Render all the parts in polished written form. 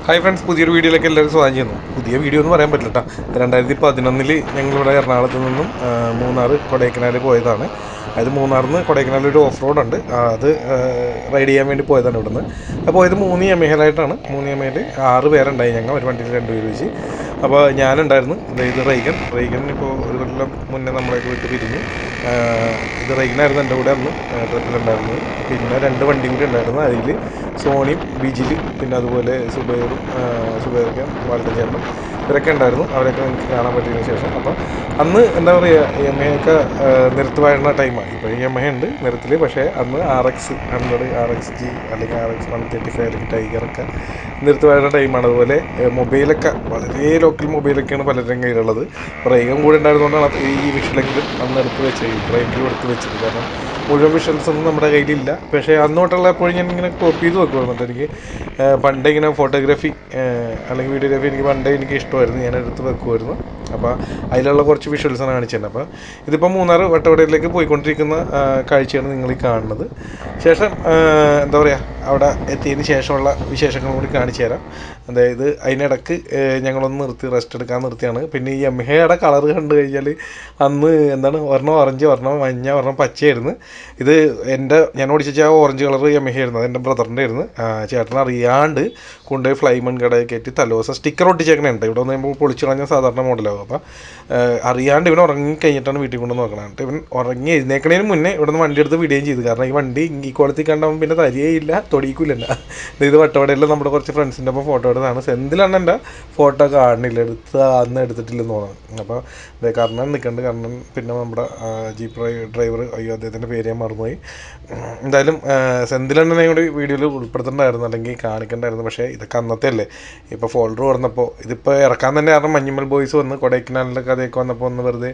Hi friends, പുതിയൊരു വീഡിയോയിലേക്ക് എല്ലാവരും സ്വാഗതം ചെയ്യുന്നു. പുതിയ വീഡിയോ എന്ന് പറയാൻ പറ്റില്ല കേട്ടോ. 2011 ഞങ്ങളിവിടെ എറണാകുളത്ത് നിന്നും മൂന്നാർ കൊടൈക്കനാൽ പോയതാണ്. അതായത് മൂന്നാറിൽ നിന്ന് കൊടൈക്കനാൽ ഒരു ഓഫ് റോഡ് ഉണ്ട്, അത് റൈഡ് ചെയ്യാൻ വേണ്ടി പോയതാണ് ഇവിടുന്ന്. അപ്പോൾ പോയത് 3 എംഎയിലായിട്ടാണ്. 3 എംഎയിൽ 6 പേരുണ്ടായി. ഞങ്ങൾ ഒരു വണ്ടിയിൽ 2 പേര് വെച്ച്. അപ്പോൾ ഞാനുണ്ടായിരുന്നു. ഇത് റൈഗൻ ഇപ്പോൾ ഒരു കൊല്ലം മുന്നേ നമ്മളേക്ക് വിട്ട് പിരിഞ്ഞു. ഇത് റൈഗനായിരുന്നു എൻ്റെ കൂടെ അന്ന് ട്രിപ്പിലുണ്ടായിരുന്നത്. പിന്നെ 2 വണ്ടി കൂടി ഉണ്ടായിരുന്നു. അതിൽ സോണിയും ബിജിലും പിന്നെ അതുപോലെ സുബൈറും വാൾട്ടൻ ചേട്ടനും ഇവരൊക്കെ ഉണ്ടായിരുന്നു. അവരൊക്കെ എനിക്ക് കാണാൻ പറ്റിയതിന് ശേഷം അപ്പോൾ അന്ന് എന്താ പറയുക, എംഎയൊക്കെ നിരത്ത് വാഴുന്ന ടൈമാണ്. ഇപ്പോൾ ഈ എംഎ ഉണ്ട് നിരത്തിൽ, പക്ഷേ അന്ന് RX 100 RXG അല്ലെങ്കിൽ RX 135 അല്ലെങ്കിൽ ടൈഗറൊക്കെ നിരത്ത് വാഴുന്ന ടൈമാണ്. അതുപോലെ മൊബൈലൊക്കെ വളരെ ലോക്കൽ മൊബൈലൊക്കെയാണ് പലരുടെയും കയ്യിലുള്ളത്. റൈഗൻ കൂടെ ഉണ്ടായിരുന്നുകൊണ്ടാണ് ഈ വിഷലെങ്കിലും അന്ന് എടുത്ത് വെച്ചത്, ഡ്രൈവിലും എടുത്ത് വെച്ചത്. കാരണം മുഴുവൻ വിഷ്വൽസ് ഒന്നും നമ്മുടെ കയ്യിലില്ല. പക്ഷേ അന്നോട്ടുള്ള എപ്പോഴും ഞാൻ ഇങ്ങനെ കോപ്പി ചെയ്ത് വെക്കുമായിരുന്നു. എനിക്ക് പണ്ടേ ഇങ്ങനെ ഫോട്ടോഗ്രാഫി അല്ലെങ്കിൽ വീഡിയോഗ്രാഫി എനിക്ക് ഇഷ്ടമായിരുന്നു. ഞാൻ എടുത്ത് വെക്കുമായിരുന്നു. അപ്പോൾ അതിലുള്ള കുറച്ച് വിഷ്വൽസാണ് കാണിച്ചത്. അപ്പോൾ ഇതിപ്പോൾ മൂന്നാർ വട്ടവടയിലേക്ക് പോയിക്കൊണ്ടിരിക്കുന്ന കാഴ്ചയാണ് നിങ്ങൾ ഈ കാണുന്നത്. ശേഷം എന്താ പറയുക, അവിടെ എത്തിയതിന് ശേഷമുള്ള വിശേഷങ്ങളും കൂടി കാണിച്ചു തരാം. അതായത് അതിനിടക്ക് ഞങ്ങളൊന്ന് നിർത്തി റെസ്റ്റ് എടുക്കാൻ നിർത്തിയാണ്. പിന്നെ ഈ എംഹയുടെ കളർ കണ്ടു കഴിഞ്ഞാൽ അന്ന് എന്താണ്, ഒരെണ്ണം ഓറഞ്ച്, ഒരെണ്ണം മഞ്ഞ, ഒരെണ്ണം പച്ചയായിരുന്നു. ഇത് ഞാൻ ഓടിച്ച ആ ഓറഞ്ച് കളർ എംഹയായിരുന്നു. അത് എൻ്റെ ബ്രദറിൻ്റെ ആയിരുന്നു. ചേട്ടൻ അറിയാണ്ട് കൊണ്ടുപോയി ഫ്ലൈമൺ കടയിൽ കയറ്റി തലേദിവസം സ്റ്റിക്കർ ഒട്ടിച്ചേക്കണുണ്ട്. ഇവിടെ വന്ന് കഴിയുമ്പോൾ പൊളിച്ചു കളഞ്ഞ സാധാരണ മോഡലാകും. അപ്പോൾ അറിയാണ്ട് ഇവൻ ഉറങ്ങി കഴിഞ്ഞിട്ടാണ് വീട്ടിൽ കൊണ്ട് നോക്കണത്. ഇവൻ ഉറങ്ങി എഴുന്നേക്കണതിന് മുന്നേ ഇവിടെ നിന്ന് വണ്ടി എടുത്ത് വിടുകയും ചെയ്തു. കാരണം ഈ വണ്ടി ഈ കോളത്തിൽ കണ്ടാകുമ്പോൾ പിന്നെ തരികയില്ല, തൊടിയിക്കില്ല. ഇത് വട്ടവടയിൽ നമ്മുടെ കുറച്ച് ഫ്രണ്ട്സിൻ്റെ അപ്പോൾ ഫോട്ടോ എടുത്താണ്. സെന്തിലാണ് എൻ്റെ ഫോട്ടോ കാണുന്നില്ല, അന്ന് എടുത്തിട്ടില്ലെന്ന് തോന്നുന്നു. അപ്പോൾ കർണൻ നിൽക്കുന്നുണ്ട്. കർണൻ പിന്നെ നമ്മുടെ ജീപ്പ് ഡ്രൈവർ, അയ്യോ അദ്ദേഹത്തിൻ്റെ പേര് ഞാൻ മറന്നുപോയി. എന്തായാലും സെന്തിലെണ്ണനെ കൂടി വീഡിയോയിൽ ഉൾപ്പെടുത്തേണ്ടായിരുന്നു, അല്ലെങ്കിൽ കാണിക്കേണ്ടായിരുന്നു. പക്ഷേ ഇതൊക്കെ അന്നത്തെ അല്ലേ. ഇപ്പോൾ ഫോൾഡർ തുറന്നപ്പോൾ ഇതിപ്പോൾ ഇറക്കാൻ തന്നെ കാരണം മഞ്ഞുമൽ ബോയ്സ് വന്ന് കൊടൈക്കനാലിൻ്റെ കഥയൊക്കെ വന്നപ്പോൾ ഒന്ന് വെറുതെ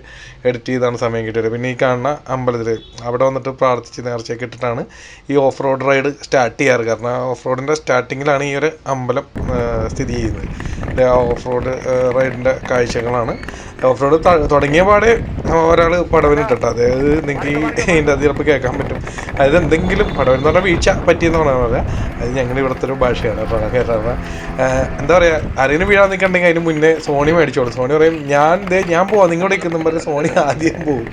എഡിറ്റ് ചെയ്താണ് സമയം കിട്ടിയത്. പിന്നെ ഈ കാണുന്ന അമ്പലത്തിൽ അവിടെ വന്നിട്ട് പ്രാർത്ഥിച്ച് നേർച്ചയൊക്കെ ഇട്ടിട്ടാണ് ഈ ഓഫ് റോഡ് റൈഡ് സ്റ്റാർട്ട് ചെയ്യാറ്. കാരണം ഓഫ് റോഡിൻ്റെ സ്റ്റാർട്ടിങ്ങിലാണ് ഈ ഒരു അമ്പലം സ്ഥിതി ചെയ്യുന്നത്. ഓഫ് റോഡ് റൈഡിൻ്റെ കാഴ്ചകളാണ്. ഓഫ് റോഡ് തുടങ്ങിയ പാടെ ഒരാൾ പടവനിട്ടിട്ട്, അതായത് നിങ്ങൾക്ക് ഇതിൻ്റെ അത് ചിലപ്പോൾ കേൾക്കാൻ പറ്റും. അതായത് എന്തെങ്കിലും പടവൻ എന്ന് പറഞ്ഞാൽ വീഴ്ച പറ്റിയെന്ന് പറഞ്ഞാൽ അത് ഞങ്ങളുടെ ഇവിടുത്തെ ഒരു ഭാഷയാണ്. അപ്പോൾ കേരള എന്താ പറയുക, ആരെങ്കിലും വീഴാൻ നിൽക്കണ്ടെങ്കിൽ അതിന് മുന്നേ സോണി മേടിച്ചോളൂ. സോണി പറയും ഞാൻ പോവാം, നിങ്ങളുടെ നിൽക്കുന്ന പറയും. സോണി ആദ്യം പോകും.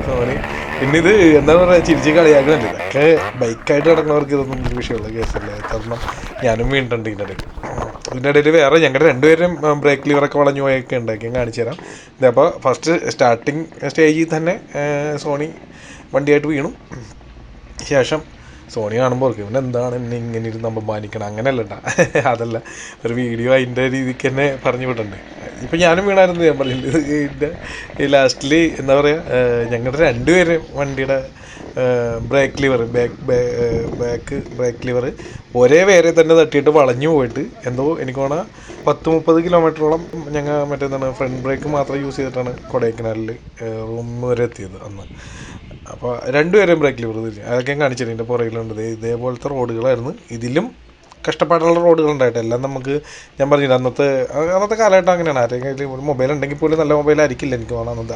സോണി പിന്നെ ഇത് എന്താ പറയുക, ചിരിച്ച് കളിയാക്കണല്ലേ. ഇതൊക്കെ ബൈക്കായിട്ട് നടക്കുന്നവർക്ക് ഇതൊന്നും ഒരു വിഷയമുള്ള കേസല്ലേ. കാരണം ഞാനും വീണിട്ടുണ്ട് ഇതിൻ്റെ ഇടയിൽ വേറെ ഞങ്ങളുടെ 2 പേരും ബ്രേക്ക് ലിവറൊക്കെ വളഞ്ഞു പോയൊക്കെ ഉണ്ടാക്കി കാണിച്ചു തരാം. ഇതപ്പോൾ ഫസ്റ്റ് സ്റ്റാർട്ടിങ് സ്റ്റേജിൽ തന്നെ സോണി വണ്ടിയായിട്ട് വീണു. ശേഷം സോണി കാണുമ്പോൾ ഓർക്കും ഇവൻ എന്താണ് എന്നെ ഇങ്ങനെ ഇരുന്ന് നമ്മൾ മാനിക്കണം, അങ്ങനെയല്ല കേട്ടോ. അതല്ല, ഒരു വീഡിയോ അതിൻ്റെ രീതിക്ക് തന്നെ പറഞ്ഞു വിട്ടുണ്ട്. ഇപ്പം ഞാനും വീണായിരുന്നു. ഞാൻ പറഞ്ഞില്ല, ഇതിൻ്റെ ലാസ്റ്റിൽ എന്താ പറയുക, ഞങ്ങളുടെ 2 പേരും വണ്ടിയുടെ break liver back break liver ഒരേ വേറെ തന്നെ തട്ടിയിട്ട് വളഞ്ഞു പോയിട്ട് എന്തോ എനിക്ക് തോന്നാ 10-30 കിലോമീറ്ററോളം ഞങ്ങൾ മറ്റേന്താണ് ഫ്രണ്ട് ബ്രേക്ക് മാത്രം യൂസ് ചെയ്തിട്ടാണ് കൊടൈക്കനാലിൽ റൂം വരെ എത്തിയത് അന്ന്. അപ്പോൾ 2 പേരും ബ്രേക്ക് ലിവർ ഇതില്ല, അതൊക്കെ ഞാൻ കാണിച്ചിട്ടുണ്ട്. ഇതിൻ്റെ പുറകിലുണ്ട് ഇതേപോലത്തെ റോഡുകളായിരുന്നു. ഇതിലും കഷ്ടപ്പാടുള്ള റോഡുകളുണ്ടായിട്ട് എല്ലാം നമുക്ക് ഞാൻ പറഞ്ഞില്ല, അന്നത്തെ കാലഘട്ടം അങ്ങനെയാണ്. ആരെങ്കിലും ഒരു മൊബൈൽ ഉണ്ടെങ്കിൽ പോലും നല്ല മൊബൈലായിരിക്കില്ല എനിക്ക് തോന്നുന്നത്.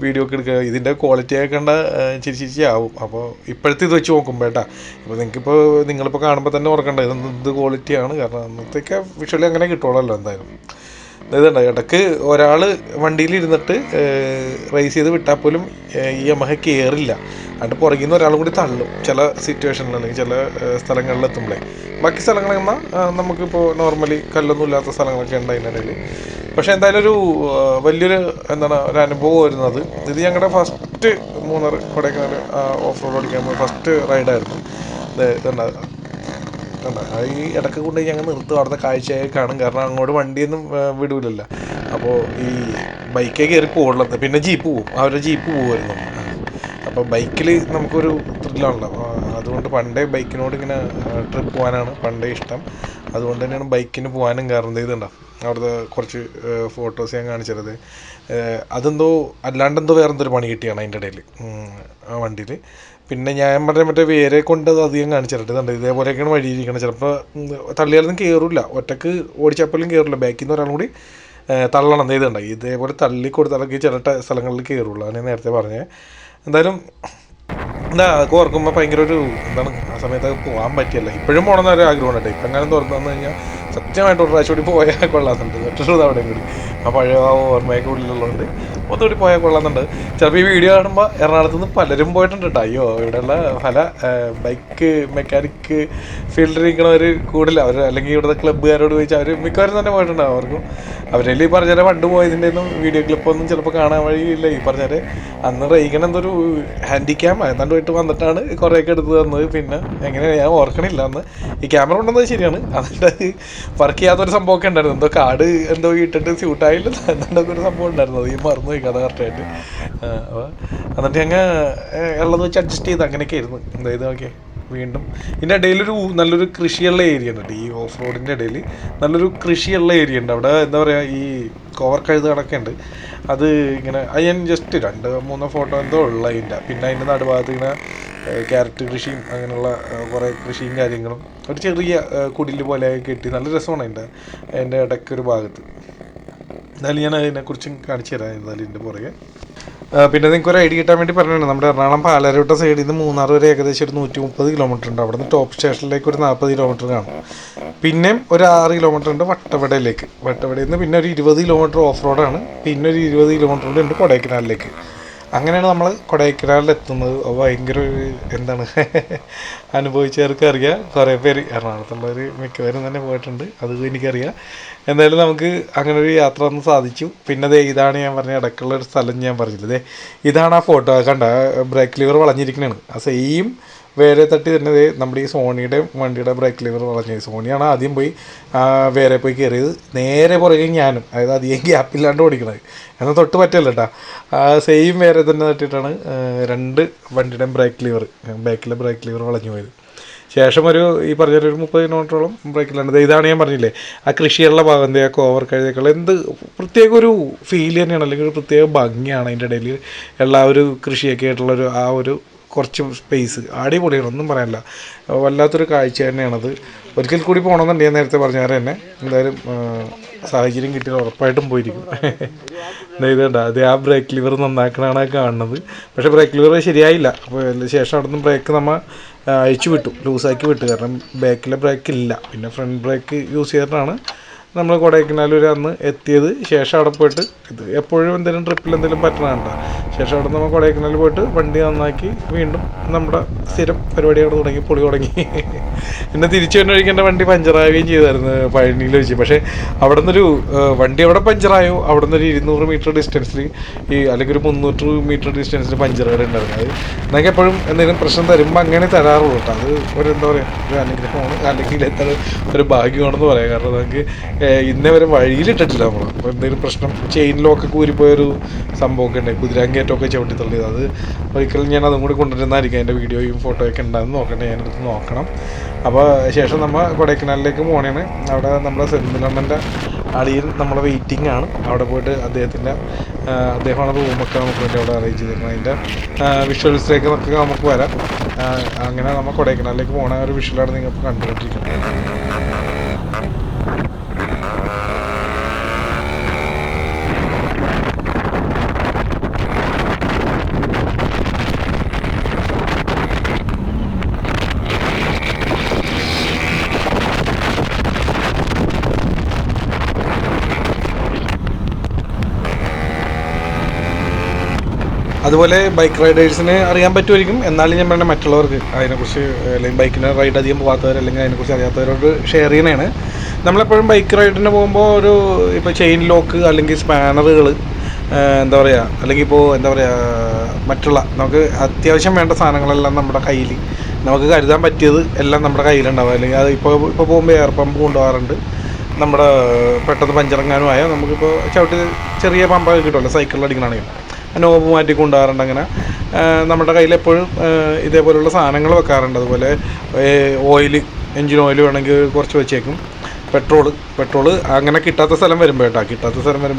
വീഡിയോ ഒക്കെ എടുക്കുക, ഇതിൻ്റെ ക്വാളിറ്റി ഒക്കെ കണ്ട ചിരിച്ചിരിച്ച് ആവും. അപ്പോൾ ഇപ്പോഴത്തെ ഇത് വെച്ച് നോക്കുമ്പോൾ ഏട്ടാ, ഇപ്പോൾ നിങ്ങളിപ്പോൾ കാണുമ്പോൾ തന്നെ ഓർക്കണ്ട ഇത് ക്വാളിറ്റിയാണ്. കാരണം അന്നത്തേക്ക് വിഷ്വലി അങ്ങനെ കിട്ടുള്ളല്ലോ എന്തായാലും. ഇതുണ്ട്, ഇടയ്ക്ക് ഒരാൾ വണ്ടിയിലിരുന്നിട്ട് റേസ് ചെയ്ത് വിട്ടാൽ പോലും ഈ യമഹ കയറില്ല. അതിൻ്റെ പുറകിൽ നിന്ന് ഒരാളും കൂടി തള്ളും ചില സിറ്റുവേഷനിൽ, അല്ലെങ്കിൽ ചില സ്ഥലങ്ങളിലെത്തുമ്പോഴേ. ബാക്കി സ്ഥലങ്ങളെന്നാൽ നമുക്കിപ്പോൾ നോർമലി കല്ലൊന്നും ഇല്ലാത്ത സ്ഥലങ്ങളൊക്കെ ഉണ്ട് അതിനിടയിൽ. പക്ഷേ എന്തായാലും വലിയൊരു ഒരു അനുഭവം വരുന്നത് ഇത് ഞങ്ങളുടെ first Munnar Kodaikanal off road ഓടിക്കാൻ പോയി ഫസ്റ്റ് റൈഡായിരുന്നു. ഇതുണ്ടാകുക ഈ ഇടയ്ക്ക് കൊണ്ട് ഞങ്ങൾ നിർത്തും, അവിടുത്തെ കാഴ്ചയായി കാണും. കാരണം അങ്ങോട്ട് വണ്ടിയൊന്നും വിടൂലല്ലോ. അപ്പോൾ ഈ ബൈക്കേ കയറി പോകുള്ളത്, പിന്നെ ജീപ്പ് പോവും, അവരുടെ ജീപ്പ് പോകുമായിരുന്നു. അപ്പോൾ ബൈക്കിൽ നമുക്കൊരു ത്രില്ലാണല്ലോ. അതുകൊണ്ട് പണ്ടേ ബൈക്കിനോട് ഇങ്ങനെ ട്രിപ്പ് പോകാനാണ് പണ്ടേ ഇഷ്ടം. അതുകൊണ്ട് തന്നെയാണ് ബൈക്കിന് പോകാനും കാരണം. ഇതുണ്ടാവും അവിടുത്തെ കുറച്ച് ഫോട്ടോസ് ഞാൻ കാണിച്ചത്. അതെന്തോ അല്ലാണ്ടെന്തോ വേറെന്തൊരു പണി കിട്ടിയാണ് അതിൻ്റെ ഇടയിൽ ആ വണ്ടിയിൽ. പിന്നെ ഞാൻ പറഞ്ഞ മറ്റേ വേരെ കൊണ്ട് അത് അധികം കാണിച്ചിട്ടുണ്ട്. ഇതേപോലെയൊക്കെയാണ് വഴിയിരിക്കണം. ചിലപ്പോൾ തള്ളിയാലൊന്നും കയറില്ല, ഒറ്റക്ക് ഓടിച്ചപ്പോഴും കയറില്ല, ബാക്കിൽ നിന്ന് ഒരാളും കൂടി തള്ളണം. ഇതുണ്ടായി ഇതേപോലെ തള്ളി കൊടുത്താലൊക്കെ ചില സ്ഥലങ്ങളിൽ കയറുള്ളൂ. ഞാൻ നേരത്തെ പറഞ്ഞത്. എന്തായാലും എന്താ അതൊക്കെ ഓർക്കുമ്പോൾ ഭയങ്കര ഒരു എന്താണ് ആ സമയത്ത് പോകാൻ പറ്റിയല്ല. ഇപ്പോഴും പോകണമെന്നൊരു ആഗ്രഹമുണ്ട് കേട്ടോ. ഇപ്പം അങ്ങനെ തുറന്നു വന്നു കഴിഞ്ഞാൽ സത്യമായിട്ട് ഒരു പ്രാവശ്യം കൂടി പോയാൽ കൊള്ളാമെന്നുണ്ട്. മറ്റൊരു അവിടെയും കൂടി ആ പഴയ ആ ഓർമ്മയൊക്കെ ഉള്ളിലുള്ളതുകൊണ്ട് ഒന്നുകൂടി പോയാൽ കൊള്ളാമെന്നുണ്ട്. ചിലപ്പോൾ ഈ വീഡിയോ കാണുമ്പോൾ എറണാകുളത്ത് നിന്ന് പലരും പോയിട്ടുണ്ട് കേട്ടോ. അയ്യോ ഇവിടെയുള്ള പല ബൈക്ക് മെക്കാനിക്ക് ഫീൽഡിൽ ഇരിക്കണവർ കൂടുതൽ അവർ അല്ലെങ്കിൽ ഇവിടുത്തെ ക്ലബ്ബുകാരോട് ചോദിച്ചാൽ അവർ മിക്കവാറും തന്നെ പോയിട്ടുണ്ടാവും. അവർക്കും അവരെല്ലാം ഈ പറഞ്ഞാൽ പണ്ട് പോയതിൻ്റെ ഒന്നും വീഡിയോ ക്ലിപ്പൊന്നും ചിലപ്പോൾ കാണാൻ വഴിയില്ല. ഈ പറഞ്ഞാൽ അന്ന് റൈഗൺ എന്തൊരു ഹാൻഡിക്യാം എന്താണ്ട് പോയിട്ട് വന്നിട്ടാണ് കുറേയൊക്കെ എടുത്ത് തന്നത്. പിന്നെ എങ്ങനെയാണ് ഞാൻ ഓർക്കണില്ല. അന്ന് ഈ ക്യാമറ ഉണ്ടെന്നത് ശരിയാണ്, അതുകൊണ്ട് വർക്ക് ചെയ്യാത്തൊരു സംഭവമൊക്കെ ഉണ്ടായിരുന്നു. എന്തോ കാർഡ് എന്തോ ഇട്ടിട്ട് സ്യൂട്ടായില്ല എന്താണ്ടൊക്കെ ഒരു സംഭവം ഉണ്ടായിരുന്നു. അത് ഈ മറന്നു പോയി കഥ കറക്റ്റായിട്ട്. അപ്പോൾ എന്നിട്ട് ഞങ്ങൾ ഉള്ളത് വെച്ച് അഡ്ജസ്റ്റ് ചെയ്ത് അങ്ങനെയൊക്കെ ആയിരുന്നു. എന്തായത് ഓക്കെ വീണ്ടും ഇതിൻ്റെ ഇടയിലൊരു നല്ലൊരു കൃഷിയുള്ള ഏരിയ ഉണ്ട്. ഈ ഓഫ് റോഡിൻ്റെ ഇടയിൽ നല്ലൊരു കൃഷിയുള്ള ഏരിയ ഉണ്ട്. അവിടെ എന്താ പറയുക ഈ കോവർ കഴുത കണക്കെ ഉണ്ട്. അത് ഇങ്ങനെ അത് ഞാൻ ജസ്റ്റ് 2-3 ഫോട്ടോ എന്തോ ഉള്ള അതിൻ്റെ. പിന്നെ അതിൻ്റെ നടുഭാഗത്ത് ഇങ്ങനെ ക്യാരറ്റ് കൃഷിയും അങ്ങനെയുള്ള കുറേ കൃഷിയും കാര്യങ്ങളും ഒരു ചെറിയ കുടിൽ പോലെ കെട്ടി നല്ല രസമാണ് അതിൻ്റെ ഇടയ്ക്കൊരു ഭാഗത്ത്. എന്തായാലും ഞാൻ അതിനെക്കുറിച്ചും കാണിച്ചു തരാം എന്തായാലും ഇതിൻ്റെ പുറകെ. പിന്നെ നിങ്ങൾക്ക് ഒരു ഐഡിയ കിട്ടാൻ വേണ്ടി പറഞ്ഞിട്ടുണ്ട്, നമ്മുടെ എറണാകുളം പാലാരിവട്ട സൈഡിൽ നിന്ന് മൂന്നാർ വരെ ഏകദേശം ഒരു 130 കിലോമീറ്റർ ഉണ്ട്. അവിടെ നിന്ന് ടോപ്പ് സ്റ്റേഷനിലേക്ക് ഒരു 40 കിലോമീറ്റർ കാണും. പിന്നെയും ഒരു 6 കിലോമീറ്റർ ഉണ്ട് വട്ടവടയിലേക്ക്. വട്ടവടയിൽ നിന്ന് പിന്നെ ഒരു 20 കിലോമീറ്റർ ഓഫ് റോഡാണ്. പിന്നെ ഒരു 20 കിലോമീറ്റർ കൂടി ഉണ്ട് കൊടൈക്കനാലിലേക്ക്. അങ്ങനെയാണ് നമ്മൾ കൊടൈക്കനാലിൽ എത്തുന്നത്. ഭയങ്കര ഒരു എന്താണ് അനുഭവിച്ചവർക്ക് അറിയാം. കുറേ പേര് എറണാകുളത്തുള്ളവർ മിക്കവരും തന്നെ പോയിട്ടുണ്ട്, അത് എനിക്കറിയാം. എന്തായാലും നമുക്ക് അങ്ങനെ ഒരു യാത്ര ഒന്ന് സാധിച്ചു. പിന്നെ ഇതാണ് ഞാൻ പറഞ്ഞ ഇടയ്ക്കുള്ള ഒരു സ്ഥലം ഞാൻ പറഞ്ഞില്ലേ, ഇതാണ് ആ ഫോട്ടോ കണ്ട ബ്രേക്ക് ലിവർ വളഞ്ഞിരിക്കുന്നതാണ്. ആ സെയിം വേറെ തട്ടി തന്നെ നമ്മുടെ ഈ സോണിയുടെ വണ്ടിയുടെ ബ്രേക്ക് ലിവർ വളഞ്ഞത്. സോണിയാണ് ആദ്യം പോയി വേറെ പോയി കയറിയത്. നേരെ പുറകെ ഞാനും, അതായത് അധികം ഗ്യാപ്പില്ലാണ്ട് ഓടിക്കണത്. എന്നാൽ തൊട്ട് പറ്റില്ല കേട്ടോ. സെയിം വേറെ തന്നെ തട്ടിയിട്ടാണ് 2 വണ്ടിയുടെയും ബാക്കിലെ ബ്രേക്ക് ലിവർ വളഞ്ഞു പോയത്. ശേഷം ഈ പറഞ്ഞൊരു 30 കിലോമീറ്ററോളം ബ്രേക്കിലാണ്. ഇതാണ് ഞാൻ പറഞ്ഞില്ലേ ആ കൃഷിയുള്ള ഭാഗം, എന്താ കോവർ കഴുതകൾ എന്ത് പ്രത്യേക ഒരു ഫീൽ തന്നെയാണ്, അല്ലെങ്കിൽ ഒരു പ്രത്യേക ഭംഗിയാണ് അതിൻ്റെ ഇടയിൽ എല്ലാ ഒരു കൃഷിയൊക്കെ ആയിട്ടുള്ളൊരു ആ ഒരു കുറച്ച് സ്പേസ് അടിപൊളിയാണ്, ഒന്നും പറയാനില്ല. വല്ലാത്തൊരു കാഴ്ച തന്നെയാണത്. ഒരിക്കൽ കൂടി പോകണമെന്നുണ്ട് ഞാൻ നേരത്തെ പറഞ്ഞാൽ തന്നെ. എന്തായാലും സാഹചര്യം കിട്ടിയാൽ ഉറപ്പായിട്ടും പോയിരിക്കും. ഇതുണ്ട് അത് ആ ബ്രേക്ക് ലിവർ നന്നാക്കണതാണ് കാണുന്നത്. പക്ഷേ ബ്രേക്ക് ലിവർ ശരിയായില്ല. അപ്പോൾ ശേഷം അവിടെ നിന്ന് ബ്രേക്ക് നമ്മൾ അഴിച്ചു വിട്ടു, ലൂസാക്കി വിട്ടു. കാരണം ബാക്കിലെ ബ്രേക്ക് ഇല്ല. പിന്നെ ഫ്രണ്ട് ബ്രേക്ക് യൂസ് ചെയ്തിട്ടാണ് നമ്മൾ കൊടൈക്കനാൽ അന്ന് എത്തിയത്. ശേഷം അവിടെ പോയിട്ട് ഇത് എപ്പോഴും എന്തെങ്കിലും ട്രിപ്പിൽ എന്തെങ്കിലും പറ്റണുണ്ടോ. ശേഷം അവിടെ നമ്മൾ കൊടൈക്കനാൽ പോയിട്ട് വണ്ടി നന്നാക്കി വീണ്ടും നമ്മുടെ സ്ഥിരം പരിപാടികൾ പൊളി തുടങ്ങി. പിന്നെ തിരിച്ചു തന്നെ ഒഴിക്കേണ്ട വണ്ടി പഞ്ചറാവുകയും ചെയ്തായിരുന്നു പഴനിയിൽ വെച്ച്. പക്ഷേ അവിടെ നിന്നൊരു വണ്ടി എവിടെ പഞ്ചറായോ അവിടെ നിന്നൊരു 200 മീറ്റർ ഡിസ്റ്റൻസിൽ അല്ലെങ്കിൽ ഒരു 300 മീറ്റർ ഡിസ്റ്റൻസിൽ പഞ്ചറുകൾ ഉണ്ടായിരുന്നു. അത് എന്നൊക്കെ എപ്പോഴും എന്തെങ്കിലും പ്രശ്നം തരുമ്പോൾ അങ്ങനെ തരാറുള്ളൂ കേട്ടോ. അത് ഒരു എന്താ പറയുക ഒരു അനുഗ്രഹമാണ്, അല്ലെങ്കിൽ എത്ര ഒരു ഭാഗ്യമാണെന്ന് പറയാം. കാരണം നമുക്ക് ഇന്നേ വരെ വഴിയിലിട്ടിട്ടില്ല നമ്മൾ. അപ്പോൾ എന്തെങ്കിലും പ്രശ്നം ചെയിൻ ലോക്കൊക്കെ ഊരിപ്പോയൊരു സംഭവമൊക്കെ ഉണ്ടായി, കുതിരാങ്കേറ്റമൊക്കെ ചവിട്ടി തള്ളിയത്. അത് ഒരിക്കലും ഞാൻ അതും കൂടി കൊണ്ടുവരുന്നതായിരിക്കും. അതിൻ്റെ വീഡിയോയും ഫോട്ടോയൊക്കെ ഉണ്ടാകുന്ന നോക്കണ്ടേ, ഞാനെടുത്ത് നോക്കണം. അപ്പോൾ ശേഷം നമ്മൾ കൊടൈക്കനാലിലേക്ക് പോകണേണ്. അവിടെ നമ്മുടെ സെന്തിലണ്ണൻ്റെ അളിയൻ നമ്മളെ വെയിറ്റിംഗ് ആണ്. അവിടെ പോയിട്ട് അദ്ദേഹമാണ് റൂമൊക്കെ നമുക്ക് വേണ്ടി അവിടെ അറേഞ്ച് ചെയ്തിരുന്നത്. അതിൻ്റെ വിഷ്വൽസിലേക്ക് നമുക്ക് വരാം. അങ്ങനെ നമ്മൾ കൊടൈക്കനാലിലേക്ക് പോകണ ഒരു വിഷ്വലാണ് നിങ്ങൾക്ക് കണ്ടുകൊണ്ടിരിക്കുന്നത്. അതുപോലെ ബൈക്ക് റൈഡേഴ്സിന് അറിയാൻ പറ്റുമായിരിക്കും, എന്നാലും ഞാൻ പറഞ്ഞ മറ്റുള്ളവർക്ക് അതിനെക്കുറിച്ച്, അല്ലെങ്കിൽ ബൈക്കിന് റൈഡ് അധികം പോകാത്തവർ അല്ലെങ്കിൽ അതിനെക്കുറിച്ച് അറിയാത്തവരോട് ഷെയർ ചെയ്യണതാണ്. നമ്മളെപ്പോഴും ബൈക്ക് റൈഡിന് പോകുമ്പോൾ ഇപ്പോൾ ചെയിൻ ലോക്ക് അല്ലെങ്കിൽ സ്പാനറുകൾ എന്താ പറയുക, അല്ലെങ്കിൽ ഇപ്പോൾ എന്താ പറയുക മറ്റുള്ള നമുക്ക് അത്യാവശ്യം വേണ്ട സാധനങ്ങളെല്ലാം നമ്മുടെ കയ്യിൽ നമുക്ക് കരുതാൻ പറ്റിയത് എല്ലാം നമ്മുടെ കയ്യിലുണ്ടാവും. അല്ലെങ്കിൽ അത് ഇപ്പോൾ പോകുമ്പോൾ എയർ പമ്പ് കൊണ്ടുപോകാറുണ്ട്. നമ്മുടെ പെട്ടെന്ന് പഞ്ചറങ്ങാനുമായ നമുക്കിപ്പോൾ ചവിട്ടി ചെറിയ പമ്പൊക്കെ കിട്ടുമല്ലോ സൈക്കിളിൽ അടിക്കണമെങ്കിൽ, നോബ് മാറ്റി കൊണ്ടുപോകാറുണ്ട്. അങ്ങനെ നമ്മുടെ കയ്യിൽ എപ്പോഴും ഇതേപോലെയുള്ള സാധനങ്ങൾ വെക്കാറുണ്ട്. അതുപോലെ എൻജിൻ ഓയിൽ വേണമെങ്കിൽ കുറച്ച് വെച്ചേക്കും. പെട്രോള് അങ്ങനെ കിട്ടാത്ത സ്ഥലം വരുമ്പോൾ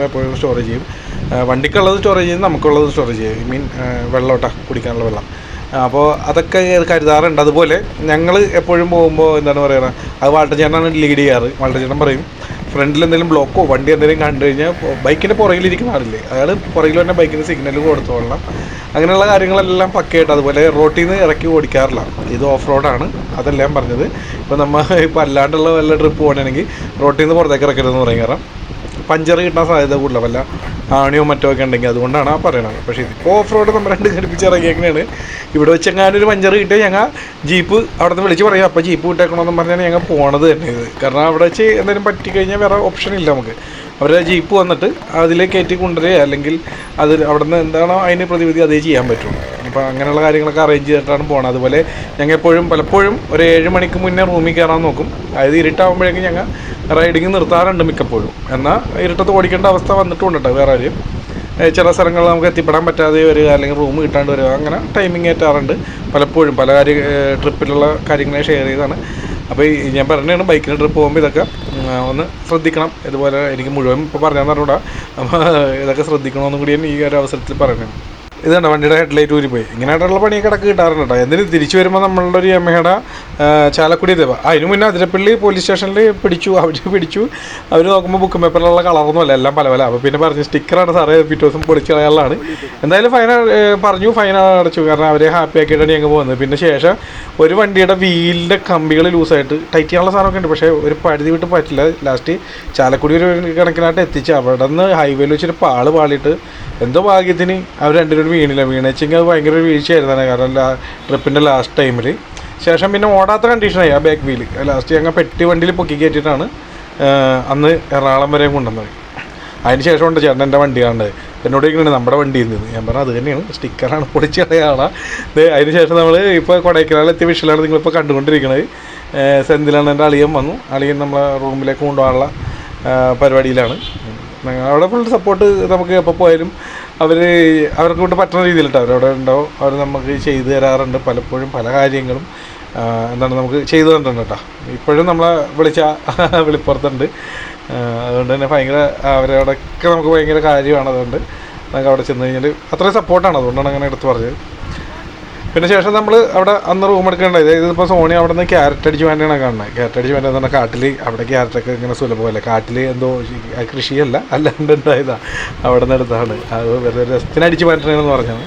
എപ്പോഴും സ്റ്റോറേജ് ചെയ്യും. വണ്ടിക്കുള്ളത് സ്റ്റോറേജ് ചെയ്യും, നമുക്കുള്ളത് സ്റ്റോറേജ് ചെയ്യും. വെള്ളം കുടിക്കാനുള്ള വെള്ളം. അപ്പോൾ അതൊക്കെ കരുതാറുണ്ട്. അതുപോലെ ഞങ്ങൾ എപ്പോഴും പോകുമ്പോൾ എന്താണ് പറയുക, അത് വാൾട്ടർ ചേട്ടനാണ് ലീഡ് ചെയ്യാറ്. വാൾട്ടർ ചേട്ടൻ പറയും ഫ്രണ്ടിൽ എന്തെങ്കിലും ബ്ലോക്കോ വണ്ടി എന്തെങ്കിലും കണ്ടു കഴിഞ്ഞാൽ ബൈക്കിൻ്റെ പുറകിലിരിക്കുന്ന ആളില്ലേ അയാൾ പുറകിൽ തന്നെ ബൈക്കിന് സിഗ്നൽ കൊടുത്തോളണം. അങ്ങനെയുള്ള കാര്യങ്ങളെല്ലാം പക്കയായിട്ട്. അതുപോലെ റോട്ടിൽ നിന്ന് ഇറക്കി ഓടിക്കാറില്ല, ഇത് ഓഫ് റോഡാണ്, അതെല്ലാം പറഞ്ഞത്. ഇപ്പോൾ നമ്മൾ ഇപ്പോൾ അല്ലാണ്ടുള്ള വല്ല ട്രിപ്പ് പോകണമെങ്കിൽ റോട്ടിൽ നിന്ന് പുറത്തേക്ക് ഇറക്കരുതെന്ന് പറയും. കാരണം പഞ്ചർ കിട്ടാൻ സാധ്യത കൂടുതലാണ്, വല്ല ആണിയോ മറ്റോ ഒക്കെ ഉണ്ടെങ്കിൽ. അതുകൊണ്ടാണ് ആ പറയണത്. പക്ഷേ ഇതിപ്പോൾ ഓഫ് റോഡ് നമ്മൾ രണ്ട് ഘടിപ്പിച്ച് ഇറങ്ങിയേക്കണേണ്. ഇവിടെ വെച്ചെങ്ങാനൊരു പഞ്ചർ കിട്ടിയാൽ ഞങ്ങൾ ജീപ്പ് അവിടെ നിന്ന് വിളിച്ച് പറയും, അപ്പോൾ ജീപ്പ് വിട്ടേക്കണമെന്ന് പറഞ്ഞാൽ ഞങ്ങൾ പോണത് തന്നെ ഇത്. കാരണം അവിടെ വെച്ച് എന്തെങ്കിലും പറ്റിക്കഴിഞ്ഞാൽ വേറെ ഓപ്ഷൻ ഇല്ല നമുക്ക്. അവരുടെ ജീപ്പ് വന്നിട്ട് അതിലേക്ക് കയറ്റി കൊണ്ടുവരിക, അല്ലെങ്കിൽ അത് അവിടെ നിന്ന് എന്താണോ അതിന് പ്രതിവിധി അതേ ചെയ്യാൻ പറ്റുള്ളൂ. അപ്പോൾ അങ്ങനെയുള്ള കാര്യങ്ങളൊക്കെ അറേഞ്ച് ചെയ്തിട്ടാണ് പോകുന്നത്. അതുപോലെ ഞങ്ങൾ പലപ്പോഴും ഒരു 7 മണിക്ക് മുന്നേ റൂമിൽ കയറാൻ നോക്കും. അതായത് ഇരുട്ടാകുമ്പോഴേക്കും ഞങ്ങൾ റൈഡിങ് നിർത്താറുണ്ട് മിക്കപ്പോഴും. എന്നാൽ ഇരുട്ടത്ത് ഓടിക്കേണ്ട അവസ്ഥ വന്നിട്ടുണ്ട് കേട്ടോ. വേറെ ആരും ചില സ്ഥലങ്ങളിൽ നമുക്ക് എത്തിപ്പെടാൻ പറ്റാതെ വരിക, അല്ലെങ്കിൽ റൂം കിട്ടാണ്ട് വരിക, അങ്ങനെ ടൈമിങ് ഏറ്റാറുണ്ട് പലപ്പോഴും. പല ട്രിപ്പിലുള്ള കാര്യങ്ങളെ ഷെയർ ചെയ്താണ്. അപ്പോൾ ഞാൻ പറഞ്ഞതാണ്, ബൈക്കിന് ട്രിപ്പ് പോകുമ്പോൾ ഇതൊക്കെ ഒന്ന് ശ്രദ്ധിക്കണം. ഇതുപോലെ എനിക്ക് മുഴുവൻ ഇപ്പോൾ പറഞ്ഞാൽ പറഞ്ഞുകൂടാ, അപ്പോൾ ഇതൊക്കെ ശ്രദ്ധിക്കണമെന്നും കൂടിയാണ് ഈ ഒരു അവസരത്തിൽ പറയുന്നത്. ഇതുണ്ട് വണ്ടിയുടെ ഹെഡ്ലൈറ്റ് ഊരിപ്പോയി. ഇങ്ങനെയായിട്ടുള്ള പണിയൊക്കെ ഇടക്ക് കിട്ടാറുണ്ട് കേട്ടോ. എന്തിന് തിരിച്ചു വരുമ്പോൾ നമ്മളുടെ ഒരു യമഹയുടെ ചാലക്കുടി ദേവ, അതിന് മുന്നേ അതിരപ്പള്ളി പോലീസ് സ്റ്റേഷനിൽ പിടിച്ചു. അവർ നോക്കുമ്പോൾ ബുക്ക് പേപ്പറിലുള്ള കളറൊന്നുമല്ല, എല്ലാം പല. അപ്പോൾ പിന്നെ പറഞ്ഞു സ്റ്റിക്കറാണ് സാറേ, പിറ്റേ ദിവസം പൊളിച്ച് കളയാനുള്ളതാണ്. എന്തായാലും ഫൈൻ അടച്ചു. കാരണം അവരെ ഹാപ്പി ആക്കിയിട്ടാണ് ഞങ്ങൾ പോകുന്നത്. പിന്നെ ശേഷം ഒരു വണ്ടിയുടെ വീലിൻ്റെ കമ്പികൾ ലൂസായിട്ട് ടൈറ്റ് ചെയ്യാനുള്ള സാധനമൊക്കെ ഉണ്ട്, പക്ഷേ ഒരു പരിധി വിട്ട് പറ്റില്ല. ലാസ്റ്റ് ചാലക്കുടി ഒരു കണക്കിനായിട്ട് എത്തിച്ച് അവിടെ നിന്ന് ഹൈവേയിൽ വെച്ചൊരു പാളിയിട്ട് എന്തോ ഭാഗ്യത്തിന് അവർ രണ്ടുപേരും വീണില്ല. വീണെച്ചെങ്കിൽ അത് ഭയങ്കര ഒരു വീഴ്ചയായിരുന്നു. കാരണം ട്രിപ്പിൻ്റെ ലാസ്റ്റ് ടൈമിൽ ശേഷം പിന്നെ ഓടാത്ത കണ്ടീഷനായി ആ ബാക്ക് വീല്. ലാസ്റ്റ് ഞങ്ങൾ പെട്ടി വണ്ടിയിൽ പൊക്കി കയറ്റിയിട്ടാണ് അന്ന് എറണാകുളം വരെ കൊണ്ടുവന്നത്. അതിന് ശേഷം ഉണ്ട് ചേട്ടൻ എൻ്റെ വണ്ടി കാണുന്നത്. എന്നോട് ഇങ്ങനെ നമ്മുടെ വണ്ടിയിൽ നിന്ന് ഞാൻ പറഞ്ഞു അത് തന്നെയാണ്, സ്റ്റിക്കറാണ്, പൊളിച്ച് കളയാണ്. അതിന് ശേഷം നമ്മൾ ഇപ്പോൾ കൊടൈക്കനാലെത്തിയ വിഷയമാണ് നിങ്ങളിപ്പോൾ കണ്ടുകൊണ്ടിരിക്കുന്നത്. സെന്തിലാണ് എൻ്റെ അളിയൻ വന്നു. അളിയൻ നമ്മളെ റൂമിലേക്ക് കൊണ്ടുപോകാനുള്ള പരിപാടിയിലാണ്. അവിടെ ഫുൾ സപ്പോർട്ട്. നമുക്ക് എപ്പോൾ പോയാലും അവർക്ക് കൊണ്ട് പറ്റുന്ന രീതിയിലിട്ട് അവരവിടെ ഉണ്ടാവും. അവർ നമുക്ക് ചെയ്തു തരാറുണ്ട് പലപ്പോഴും. പല കാര്യങ്ങളും നമുക്ക് ചെയ്തു തന്നിട്ടുണ്ട് കേട്ടോ. ഇപ്പോഴും നമ്മളെ വിളിപ്പുറത്തുണ്ട്. അതുകൊണ്ട് തന്നെ ഭയങ്കര അവരോടൊക്കെ നമുക്ക് ഭയങ്കര കാര്യമാണ്. അതുകൊണ്ട് നമുക്ക് അവിടെ ചെന്ന് കഴിഞ്ഞാൽ അത്രയും സപ്പോർട്ടാണ്. അതുകൊണ്ടാണ് അങ്ങനെ എടുത്ത് പറഞ്ഞത്. പിന്നെ ശേഷം നമ്മൾ അവിടെ അന്ന് റൂം എടുക്കേണ്ടത്, ഇതിപ്പോൾ സോണി അവിടെ നിന്ന് ക്യാരറ്റ് അടിച്ച് വേണ്ടിയാണ് കാണുന്നത്. ക്യാരറ്റ് അടിച്ച് വേണ്ടത് പറഞ്ഞാൽ കാട്ടിൽ അവിടെ ക്യാരറ്റൊക്കെ ഇങ്ങനെ സുലഭമല്ല. കാട്ടിൽ എന്തോ കൃഷിയല്ല, അല്ലാണ്ട് ഉണ്ടായതാണ്. അവിടെ നിന്ന് എടുത്താണ്. അത് വെറുതെ രസത്തിനടിച്ച് മാറ്റണമെന്ന് പറഞ്ഞാണ്.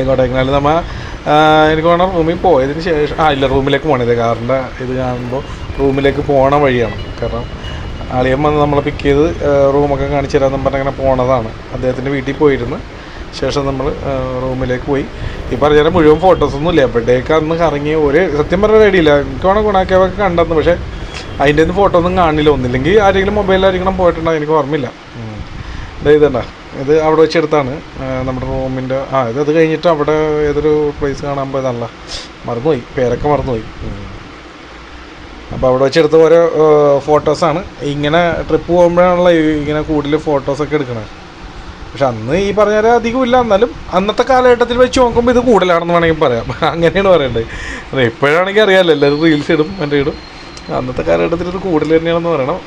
കൊടൈക്കനാൽ എനിക്ക് വേണം റൂമിൽ പോയതിന് ശേഷം ഇല്ല, റൂമിലേക്ക് പോകണത് കാറിൻ്റെ ഇത് കാണുമ്പോൾ റൂമിലേക്ക് പോകണ വഴിയാണ്. കാരണം അളിയൻ വന്ന് നമ്മളെ പിക്ക് ചെയ്ത് റൂമൊക്കെ കാണിച്ചു തരാമെന്ന് പറഞ്ഞ് അങ്ങനെ പോണതാണ്. അദ്ദേഹത്തിൻ്റെ വീട്ടിൽ പോയിരുന്നു. ശേഷം നമ്മൾ റൂമിലേക്ക് പോയി. ഈ പറഞ്ഞാൽ മുഴുവൻ ഫോട്ടോസൊന്നും ഇല്ല. എവിടേക്ക് അന്ന് കറങ്ങി സത്യം പറഞ്ഞ റെഡിയില്ല. എനിക്ക് വേണം ഗുണാക്കേവൊക്കെ കണ്ടെന്ന്, പക്ഷേ അതിൻ്റെ ഒന്നും ഫോട്ടോ ഒന്നും കാണില്ല. ഒന്നില്ലെങ്കിൽ ആരെങ്കിലും മൊബൈലിലായിരിക്കണം പോയിട്ടുണ്ടോ, എനിക്ക് ഓർമ്മയില്ല. ഇതുണ്ടോ, ഇത് അവിടെ വെച്ചെടുത്താണ് നമ്മുടെ റൂമിൻ്റെ. അത് കഴിഞ്ഞിട്ട് അവിടെ ഏതൊരു പ്ലേസ് കാണാൻ പോയതാണല്ലോ, മറന്നുപോയി, പേരൊക്കെ മറന്നുപോയി. അപ്പോൾ അവിടെ വെച്ചെടുത്ത ഓരോ ഫോട്ടോസാണ്. ഇങ്ങനെ ട്രിപ്പ് പോകുമ്പോഴാണല്ലോ ഇങ്ങനെ കൂടുതൽ ഫോട്ടോസൊക്കെ എടുക്കണത്. പക്ഷെ അന്ന് ഈ പറഞ്ഞാൽ അധികമില്ല. എന്നാലും അന്നത്തെ കാലഘട്ടത്തിൽ വെച്ച് നോക്കുമ്പോൾ ഇത് കൂടുതലാണെന്ന് വേണമെങ്കിൽ പറയാം. അങ്ങനെയാണ് പറയേണ്ടത്. ഇപ്പോഴാണെങ്കിൽ അറിയാമല്ലോ, എല്ലാവരും റീൽസ് ഇടും, എൻ്റെ ഇടും. അന്നത്തെ കാലഘട്ടത്തിൽ ഇത് കൂടുതൽ തന്നെയാണെന്ന് പറയണം.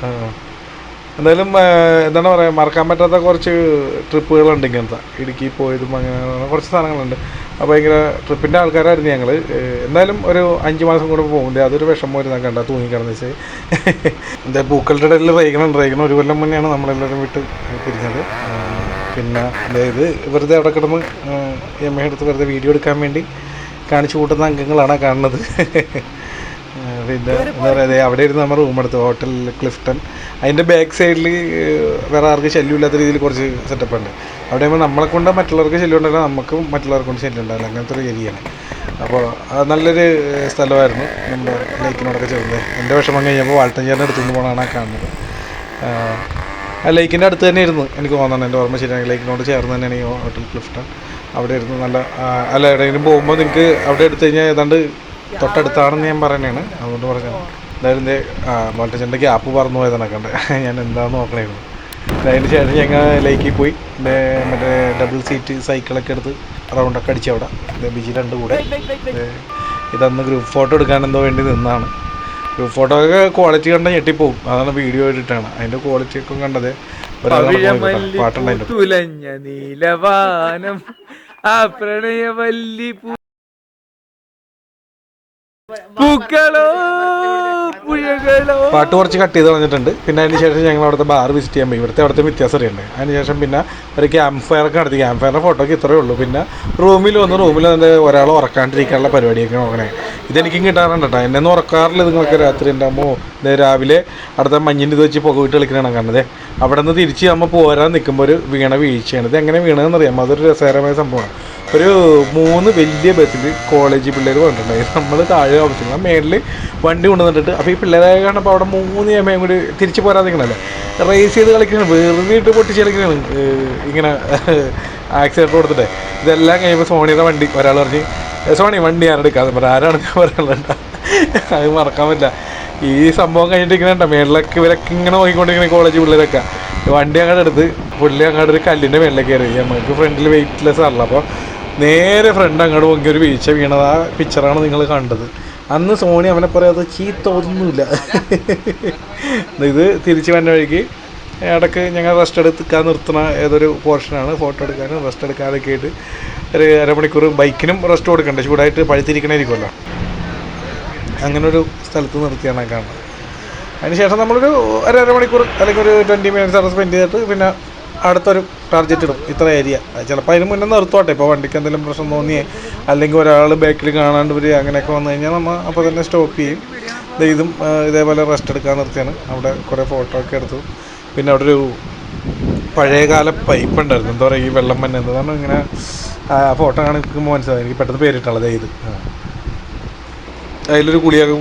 എന്തായാലും എന്താണ് പറയുക, മറക്കാൻ പറ്റാത്ത കുറച്ച് ട്രിപ്പുകളുണ്ട് ഇങ്ങനത്തെ. ഇടുക്കി പോയതും അങ്ങനെ കുറച്ച് സാധനങ്ങളുണ്ട്. അപ്പോൾ ഭയങ്കര ട്രിപ്പിൻ്റെ ആൾക്കാരായിരുന്നു ഞങ്ങൾ. എന്തായാലും ഒരു 5 മാസം കൂടെ പോകുമ്പോൾ അതൊരു വിഷമം വരുന്ന കണ്ട തൂങ്ങിക്കിടന്ന് വെച്ച്. എന്താ പൂക്കളുടെ ഇടയിൽ റേക്കണം 1 കൊല്ലം മുന്നെയാണ് നമ്മളെല്ലാവരും വിട്ട് പിരിഞ്ഞത്. പിന്നെ അതായത് വെറുതെ അവിടെ കിടന്ന് എടുത്ത് വെറുതെ വീഡിയോ എടുക്കാൻ വേണ്ടി കാണിച്ചു കൂട്ടുന്ന അംഗങ്ങളാണ് കാണുന്നത്. പിന്നെ എന്താ പറയുക, അവിടെ ഇരുന്ന് നമ്മൾ റൂം എടുത്തു, ഹോട്ടൽ ക്ലിഫ്റ്റൺ. അതിൻ്റെ ബാക്ക് സൈഡിൽ വേറെ ആർക്ക് ശല്യമില്ലാത്ത രീതിയിൽ കുറച്ച് സെറ്റപ്പ് ഉണ്ട്. അവിടെ ആകുമ്പോൾ നമ്മളെ കൊണ്ട് മറ്റുള്ളവർക്ക് ശല്യം ഉണ്ടാവില്ല, നമുക്കും മറ്റുള്ളവർക്ക് കൊണ്ട് ശല്യം ഉണ്ടാവില്ല. അങ്ങനത്തെ ഒരു ഏരിയയാണ്. അപ്പോൾ നല്ലൊരു സ്ഥലമായിരുന്നു. നമ്മുടെ ലേക്കിനോടൊക്കെ ചേർന്ന് എൻ്റെ വിഷമം കഴിഞ്ഞപ്പോൾ വാൾട്ടൻ ചേട്ടൻ എടുത്തുകൊണ്ട് പോകണമാണ് കാണുന്നത്. ആ ലേക്കിൻ്റെ അടുത്ത് തന്നെ ഇരുന്നു എനിക്ക് തോന്നുന്നു, എൻ്റെ ഓർമ്മ ശരിയാണെങ്കിൽ ലേക്കിനോട് ചേർന്ന് തന്നെയാണ് ഈ ഹോട്ടൽ ക്ലിഫ്റ്റൺ. അവിടെ ഇരുന്ന് നല്ല എവിടെയെങ്കിലും പോകുമ്പോൾ നിങ്ങൾക്ക് അവിടെ എടുത്തു കഴിഞ്ഞാൽ ഏതാണ്ട് തൊട്ടടുത്താണെന്ന് ഞാൻ പറയുന്നതാണ്. അതുകൊണ്ട് പറഞ്ഞത് എന്തായാലും വാൾട്ടച്ചൻ്റെ ഗ്യാപ്പ് പറന്നു പോയതാണ് കണ്ടത്. ഞാൻ എന്താണെന്ന് നോക്കണമായിരുന്നു. അതിന് ശേഷം ഞങ്ങൾ ലേക്കിൽ പോയി മറ്റേ ഡബിൾ സീറ്റ് സൈക്കിളൊക്കെ എടുത്ത് റൗണ്ടൊക്കെ അടിച്ച് അവിടെ ബീച്ചിൽ 2 കൂടെ. ഇതന്ന് ഗ്രൂപ്പ് ഫോട്ടോ എടുക്കാൻ എന്തോ വേണ്ടി നിന്നാണ്. ഗ്രൂപ്പ് ഫോട്ടോ ഒക്കെ ക്വാളിറ്റി കണ്ടാൽ ഞെട്ടിപ്പോവും. അതാണ് വീഡിയോ ആയിട്ടാണ് അതിൻ്റെ ക്വാളിറ്റി ഒക്കെ കണ്ടത്. പാട്ടുണ്ടായിരുന്നു. പൂക്കളോ പുഴകൾ പാട്ട് കുറച്ച് കട്ട് ചെയ്ത് കളഞ്ഞിട്ടുണ്ട്. പിന്നെ അതിന് ശേഷം ഞങ്ങൾ അവിടുത്തെ ബാർ വിസിറ്റ് ചെയ്യാൻ പോയി. അവിടുത്തെ വ്യത്യാസം അറിയണ്ടേ. അതിന് ശേഷം പിന്നെ ഒരു ക്യാമ്പ് ഫയർ ഒക്കെ നടത്തി. ക്യാമ്പ് ഫയറിൻ്റെ ഫോട്ടോയ്ക്ക് ഇത്രയേ ഉള്ളൂ. പിന്നെ റൂമിൽ അതിൻ്റെ ഒരാൾ ഉറക്കാണ്ടിരിക്കാനുള്ള പരിപാടിയൊക്കെ നോക്കണേ. ഇതെനിക്കും കിട്ടാറുണ്ട് കേട്ടോ. എന്നെ ഒന്നും ഉറക്കാറില്ല. നിങ്ങൾക്ക് രാത്രി ഉണ്ടാകുമ്പോൾ രാവിലെ അടുത്ത മഞ്ഞിൻ്റെ ഇത് വെച്ച് പുക വിട്ട് കളിക്കണതാണ് കാണുന്നത്. അവിടെ നിന്ന് തിരിച്ച് നമ്മൾ പോരാൻ നിൽക്കുമ്പോൾ ഒരു വീഴ്ചയാണ്. ഇത് എങ്ങനെ വീണതെന്ന് അറിയാമോ? അതൊരു രസകരമായ സംഭവമാണ്. ഒരു 3 വലിയ ബസ്സിൽ കോളേജ് പിള്ളേർ വന്നിട്ടുണ്ടായിരുന്നു. നമ്മൾ താഴെ താമസിക്കണം, മേളിൽ വണ്ടി കൊണ്ടുവന്നിട്ട്. അപ്പോൾ ഈ പിള്ളേരെ കാണുമ്പോൾ അവിടെ 3 അമ്മയും കൂടി തിരിച്ച് പോരാൻ നിൽക്കണമല്ലേ, റേസ് ചെയ്ത് കളിക്കണം, വെറുതെ ഇട്ട് പൊട്ടിച്ച് കളിക്കണം ഇങ്ങനെ ആക്സിഡൻറ്റ് കൊടുത്തിട്ട്. ഇതെല്ലാം കഴിയുമ്പോൾ സോണിയുടെ വണ്ടി ഒരാൾ പറഞ്ഞ് സോണി വണ്ടി ആരെടുക്കാതെ പറ, ആരാണ് ഞാൻ പറയാനുണ്ട. അത് മറക്കാൻ പറ്റില്ല. ഈ സംഭവം കഴിഞ്ഞിട്ടിരിക്കണ മേളിലൊക്കെ ഇവരൊക്കെ ഇങ്ങനെ നോക്കിക്കൊണ്ടിരിക്കണ കോളേജ് പിള്ളേരൊക്കെ. വണ്ടി അങ്ങോട്ട് എടുത്ത് പുള്ളി അങ്ങോട്ട് ഒരു കല്ലിൻ്റെ മേളിലേക്ക് കയറി. നമുക്ക് ഫ്രണ്ടിൽ വെയിറ്റ്ലെസ് ആണല്ലോ. അപ്പോൾ നേരെ ഫ്രണ്ട് അങ്ങോട്ട് നോക്കി ഒരു വീഴ്ച വീണത്. ആ പിക്ചറാണ് നിങ്ങൾ കണ്ടത്. അന്ന് സോണി അവനെ പറയാതെ ചീത്തൊന്നുമില്ല. ഇത് തിരിച്ച് വന്ന വഴിക്ക് ഇടയ്ക്ക് ഞങ്ങൾ റെസ്റ്റ് എടുക്കാൻ നിർത്തുന്ന ഏതൊരു പോർഷനാണ്. ഫോട്ടോ എടുക്കാനും റെസ്റ്റ് എടുക്കാനൊക്കെ ആയിട്ട് ഒരു അരമണിക്കൂർ ബൈക്കിനും റെസ്റ്റ് കൊടുക്കണ്ടേ, ചൂടായിട്ട് പഴുത്തിരിക്കണമായിരിക്കുമല്ലോ. അങ്ങനൊരു സ്ഥലത്ത് നിർത്തിയാണ് കാണുന്നത്. അതിനുശേഷം നമ്മളൊരു അരമണിക്കൂർ അല്ലെങ്കിൽ ഒരു 20 മിനിറ്റ്സ് അവിടെ സ്പെൻഡ് ചെയ്തിട്ട് പിന്നെ അടുത്തൊരു ടാർജറ്റ് ഇടും. ഇത്ര ഏരിയ. ചിലപ്പോൾ അതിന് മുന്നേ നിർത്തുവാട്ടെ. ഇപ്പോൾ വണ്ടിക്ക് എന്തെങ്കിലും പ്രശ്നം തോന്നിയേ അല്ലെങ്കിൽ ഒരാൾ ബാക്കിൽ കാണാണ്ട് വരിക അങ്ങനെയൊക്കെ വന്നു കഴിഞ്ഞാൽ നമ്മൾ അപ്പോൾ തന്നെ സ്റ്റോപ്പ് ചെയ്യും. ഇതും ഇതേപോലെ റെസ്റ്റ് എടുക്കാൻ നിർത്തിയാണ്. അവിടെ കുറേ ഫോട്ടോ ഒക്കെ എടുത്തു. പിന്നെ അവിടെ ഒരു പഴയകാല പൈപ്പ് ഉണ്ടായിരുന്നു. എന്താ പറയുക, ഈ വെള്ളം തന്നെ എന്താണ് ഇങ്ങനെ ഫോട്ടോ കാണിക്കുമ്പോൾ മനസ്സിലായി. എനിക്ക് പെട്ടെന്ന് പേരിട്ടുള്ളത് ഇത്. അതിലൊരു കുളിയൊക്കെ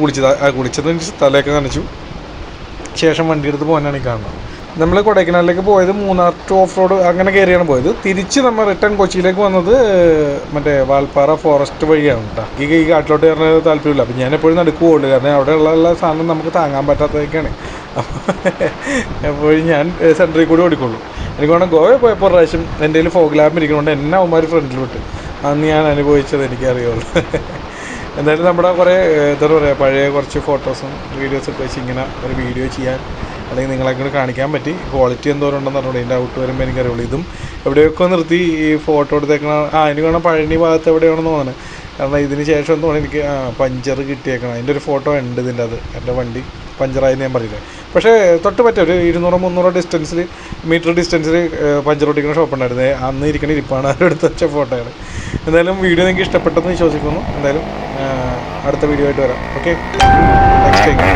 കുളിച്ചതിന് തലയൊക്കെ നനച്ചു. ശേഷം വണ്ടി എടുത്ത് പോകാനാണ് ഈ കാണുന്നത്. നമ്മൾ കൊടൈക്കനാലിലേക്ക് പോയത് 3 ടു ഓഫ് റോഡ് അങ്ങനെ കയറിയാണ് പോയത്. തിരിച്ച് നമ്മൾ റിട്ടേൺ കൊച്ചിയിലേക്ക് വന്നത് മറ്റേ വാൽപ്പാറ ഫോറസ്റ്റ് വഴിയാണ് കേട്ടോ. ഈ കാട്ടിലോട്ട് കയറുന്നത് താല്പര്യമില്ല. അപ്പം ഞാൻ എപ്പോഴും നടുക്കുള്ളൂ, കാരണം അവിടെയുള്ള സാധനം നമുക്ക് താങ്ങാൻ പറ്റാത്തതൊക്കെയാണ്. എപ്പോഴും ഞാൻ സെൻറ്ററിൽ കൂടി ഓടിക്കുള്ളൂ. എനിക്ക് വേണം ഗോവയിൽ പോയപ്പോൾ പ്രാവശ്യം എൻ്റെ കയ്യിൽ ഫോഗ് ലാമ്പ് ഇരിക്കുന്നതുകൊണ്ട് എന്നെ അവന്മാർ ഫ്രണ്ടിൽ വിട്ട്. അന്ന് ഞാൻ അനുഭവിച്ചത് എനിക്കറിയുള്ളൂ. എന്തായാലും നമ്മുടെ കുറേ എന്താ പറയുക, പഴയ കുറച്ച് ഫോട്ടോസും വീഡിയോസൊക്കെ വെച്ച് ഇങ്ങനെ ഒരു വീഡിയോ ചെയ്യാൻ അല്ലെങ്കിൽ നിങ്ങളെ കൂടി കാണിക്കാൻ പറ്റി. ക്വാളിറ്റി എന്തോരം ഉണ്ടെന്ന് പറഞ്ഞോളൂ. ഇതിൻ്റെ ഔട്ട് വരുമ്പോൾ എനിക്കറിയുള്ളൂ. ഇതും എവിടെയൊക്കെ നിർത്തി ഈ ഫോട്ടോ എടുത്തേക്കണ എനിക്ക് വേണം പഴനി ഭാഗത്ത് എവിടെയാണെന്ന് തോന്നുന്നത്. കാരണം ഇതിന് ശേഷം തോന്നുന്നു എനിക്ക് പഞ്ചർ കിട്ടിയേക്കണം. അതിൻ്റെ ഒരു ഫോട്ടോ ഉണ്ട് ഇതിൻ്റെ. അത് എൻ്റെ വണ്ടി പഞ്ചറായെന്ന് ഞാൻ പറഞ്ഞില്ലേ. പക്ഷേ തൊട്ട് പറ്റും ഒരു 200-300 മീറ്റർ ഡിസ്റ്റൻസിൽ പഞ്ചർ ഒട്ടിക്കുന്ന ഷോപ്പ് ഉണ്ടായിരുന്നത്. അന്ന് ഇരിക്കണ ഇരിപ്പാണ്. അവരെടുത്ത് വെച്ച ഫോട്ടോയാണ്. എന്തായാലും വീഡിയോ നിങ്ങൾക്ക് ഇഷ്ടപ്പെട്ടെന്ന് വിശ്വസിക്കുന്നു. എന്തായാലും അടുത്ത വീഡിയോ ആയിട്ട് വരാം. Okay, next time.